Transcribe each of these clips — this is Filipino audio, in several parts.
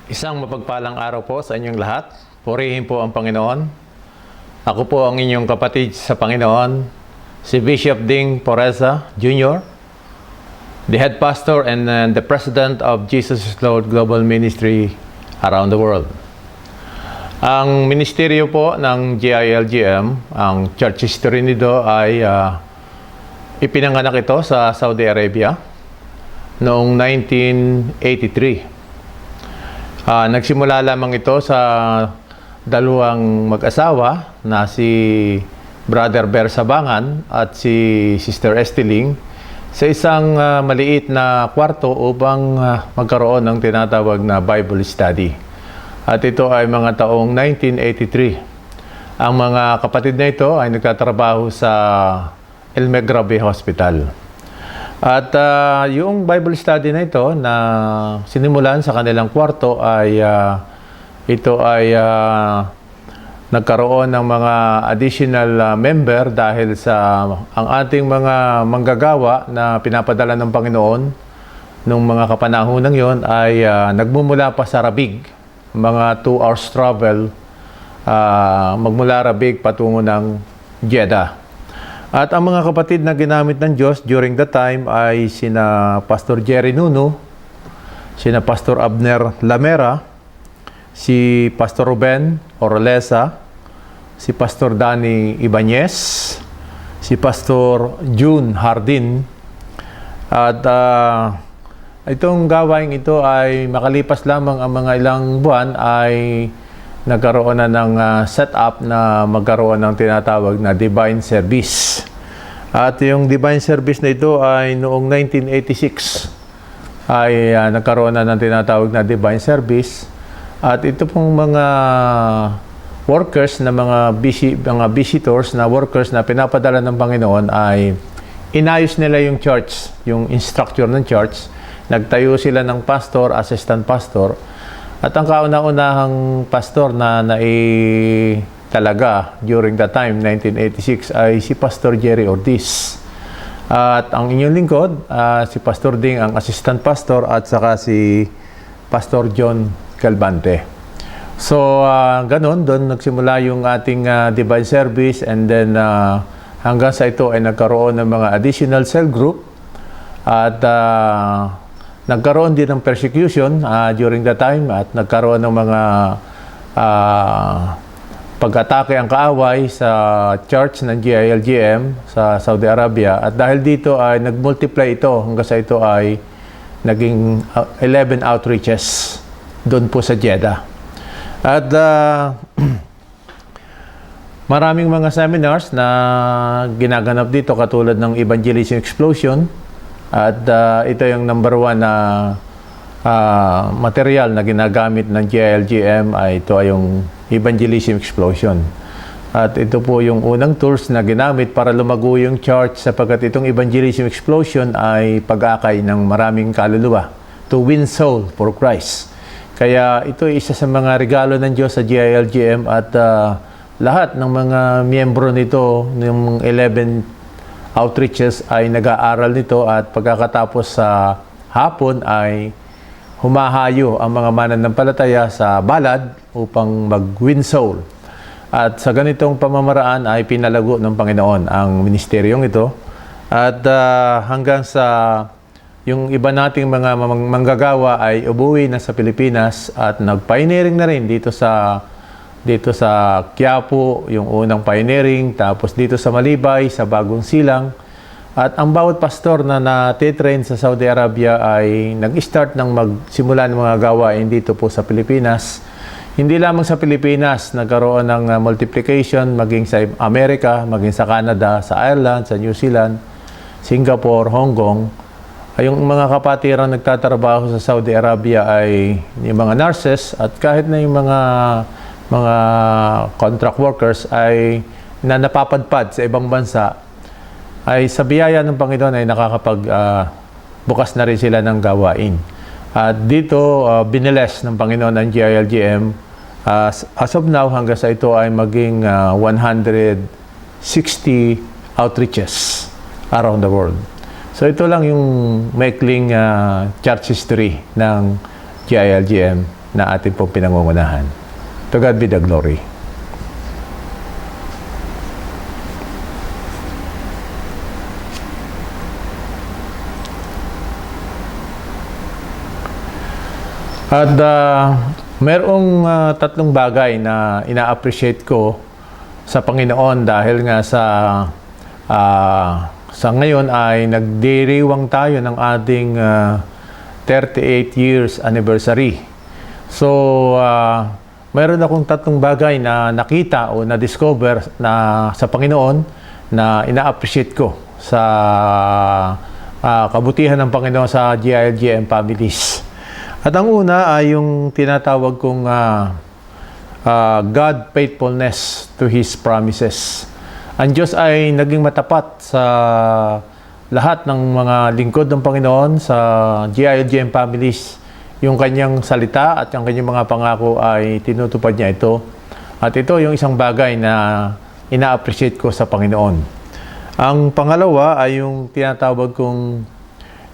Isang mapagpalang araw po sa inyong lahat. Purihin po ang Panginoon. Ako po ang inyong kapatid sa Panginoon, si Bishop Ding Poreza Jr., the head pastor and the president of Jesus is Lord Global Ministry around the world. Ang ministeryo po ng GILGM, ang church history nito ay ipinanganak ito sa Saudi Arabia noong 1983. Nagsimula lamang ito sa dalawang mag-asawa na si Brother Ber Sabangan at si Sister Estiling sa isang maliit na kwarto upang magkaroon ng tinatawag na Bible study. At ito ay mga taong 1983. Ang mga kapatid na ito ay nagtatrabaho sa El Megrabi Hospital. At yung Bible study na ito na sinimulan sa kanilang kwarto ay ito ay nagkaroon ng mga additional member dahil sa ang ating mga manggagawa na pinapadala ng Panginoon nung mga kapanahunan yon ay nagmumula pa sa Rabig, mga 2 hours travel magmula Rabig patungo ng Jeddah. At ang mga kapatid na ginamit ng Diyos during that time ay sina Pastor Jerry Nuno, sina Pastor Abner Lamera, si Pastor Ruben Orlesa, si Pastor Danny Ibanez, si Pastor June Hardin. At itong gawain ito ay makalipas lamang ang mga ilang buwan ay nagkaroon na ng setup na magkaroon ng tinatawag na Divine Service. At yung Divine Service na ito ay noong 1986 ay nagkaroon na ng tinatawag na Divine Service. At ito pong mga workers na mga visitors na workers na pinapadala ng Panginoon ay inayos nila yung church, yung structure ng church. Nagtayo sila ng pastor, assistant pastor. At ang kauna-unahang pastor na talaga during that time, 1986, ay si Pastor Jerry Ortiz. At ang inyong lingkod, si Pastor Ding, ang assistant pastor, at saka si Pastor John Calvante. So, ganun, doon nagsimula yung ating divine service, and then hanggang sa ito ay nagkaroon ng mga additional cell group. At nagkaroon din ng persecution during that time at nagkaroon ng mga pag-atake ang kaaway sa church ng GILGM sa Saudi Arabia. At dahil dito ay nag-multiply ito hanggang sa ito ay naging 11 outreaches doon po sa Jeddah. At maraming mga seminars na ginaganap dito katulad ng Evangelism Explosion. At ito yung number 1 na material na ginagamit ng GILGM ay ito ay yung Evangelism Explosion. At ito po yung unang tools na ginamit para lumago yung church sapagkat itong Evangelism Explosion ay pag-akay ng maraming kaluluwa to win soul for Christ. Kaya ito ay isa sa mga regalo ng Diyos sa GILGM at lahat ng mga miyembro nito ng 11 outreaches ay nag-aaral nito at pagkakatapos sa hapon ay humahayo ang mga mananampalataya sa balad upang mag-win soul. At sa ganitong pamamaraan ay pinalago ng Panginoon ang ministeryong ito. At hanggang sa yung iba nating mga manggagawa ay umuwi na sa Pilipinas at nag-pioneering na rin dito sa Quiapo, yung unang pioneering, tapos dito sa Malibay, sa Bagong Silang. At ang bawat pastor na natitrain sa Saudi Arabia ay nag-start ng magsimula ng mga gawain dito po sa Pilipinas. Hindi lamang sa Pilipinas, nagkaroon ng multiplication maging sa Amerika, maging sa Canada, sa Ireland, sa New Zealand, Singapore, Hong Kong. Yung mga kapatiran nagtatrabaho sa Saudi Arabia ay yung mga nurses at kahit na yung mga contract workers ay napapadpad sa ibang bansa ay sa biyaya ng Panginoon ay bukas na rin sila ng gawain. At dito biniles ng Panginoon ang GILGM as of now hanggang sa ito ay maging 160 outreaches around the world. So ito lang yung maikling church history ng GILGM. na ating pong pinangungunahan. To God be the glory. At merong tatlong bagay na ina-appreciate ko sa Panginoon dahil nga sa ngayon ay nagdiriwang tayo ng ating 38 years anniversary. So, meron akong tatlong bagay na nakita o na-discover na sa Panginoon na ina-appreciate ko sa kabutihan ng Panginoon sa GILGM families. At ang una ay yung tinatawag kong God faithfulness to His promises. Ang Diyos ay naging matapat sa lahat ng mga lingkod ng Panginoon sa GILGM families. Yung kanyang salita at yung kanyang mga pangako ay tinutupad niya ito. At ito yung isang bagay na ina-appreciate ko sa Panginoon. Ang pangalawa ay yung tinatawag kong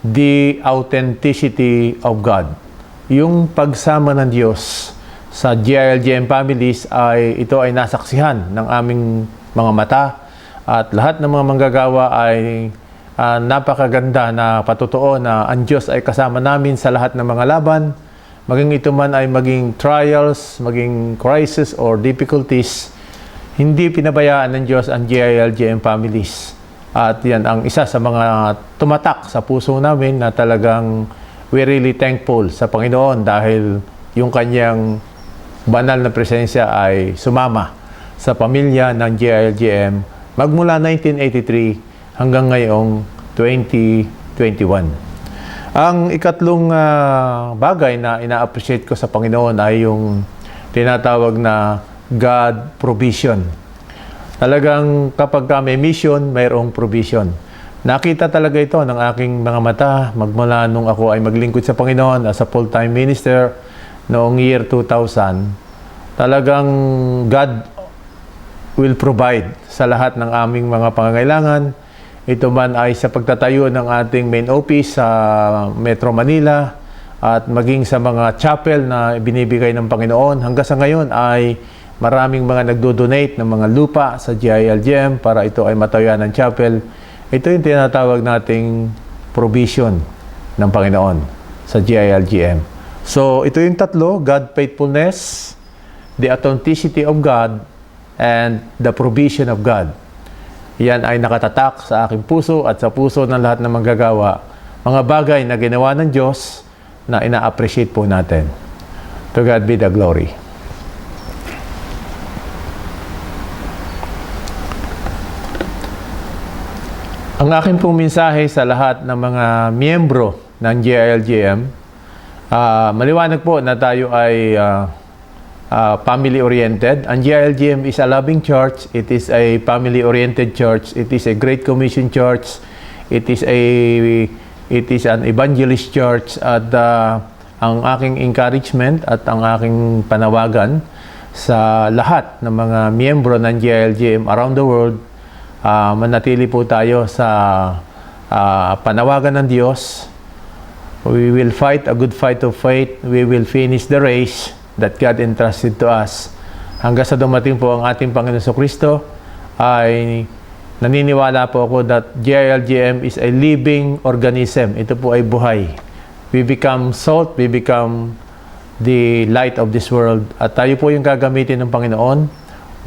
the authenticity of God. Yung pagsama ng Diyos sa GILGM families ito ay nasaksihan ng aming mga mata at lahat ng mga manggagawa ay napakaganda na patotoo na ang Diyos ay kasama namin sa lahat ng mga laban, maging ito man ay maging trials, maging crisis or difficulties, hindi pinabayaan ng Diyos ang GILGM families. At yan ang isa sa mga tumatak sa puso namin na talagang we're really thankful sa Panginoon dahil yung kanyang banal na presensya ay sumama sa pamilya ng GILGM magmula 1983 hanggang ngayong 2021. Ang ikatlong bagay na ina-appreciate ko sa Panginoon ay yung tinatawag na God provision. Talagang kapag may mission, mayroong provision. Nakita talaga ito ng aking mga mata magmula nung ako ay maglingkod sa Panginoon as a full-time minister noong year 2000. Talagang God will provide sa lahat ng aming mga pangangailangan. Ito man ay sa pagtatayo ng ating main office sa Metro Manila at maging sa mga chapel na binibigay ng Panginoon. Hanggang sa ngayon ay maraming mga nagdo-donate ng mga lupa sa GILGM para ito ay matayuan ng chapel. Ito yung tinatawag nating provision ng Panginoon sa GILGM. So, ito yung tatlo, God faithfulness, the authenticity of God, and the provision of God. Yan ay nakatatak sa aking puso at sa puso ng lahat ng manggagawa. Mga bagay na ginawa ng Diyos na ina-appreciate po natin. To God be the glory. Ang akin pong mensahe sa lahat ng mga miyembro ng GILGM, maliwanag po na tayo ay family-oriented. Ang GILGM is a loving church. It is a family-oriented church. It is a Great Commission church. It is an evangelist church. At ang aking encouragement at ang aking panawagan sa lahat ng mga miyembro ng GILGM around the world, manatili po tayo sa panawagan ng Diyos. We will fight a good fight of faith. We will finish the race that God entrusted to us. Hanggang sa dumating po ang ating Panginoon Kristo, ay naniniwala po ako that GILGM is a living organism. Ito po ay buhay. We become salt, we become the light of this world. At tayo po yung gagamitin ng Panginoon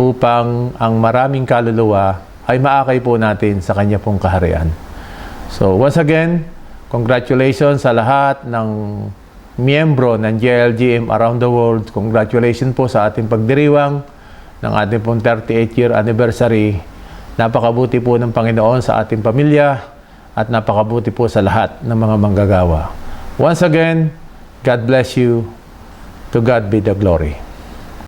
upang ang maraming kaluluwa ay maakay po natin sa Kanya pong kaharian. So once again, congratulations sa lahat ng miyembro ng GILGM around the world. Congratulations po sa ating pagdiriwang ng ating pong 38-year anniversary. Napakabuti po ng Panginoon sa ating pamilya at napakabuti po sa lahat ng mga manggagawa. Once again, God bless you. To God be the glory.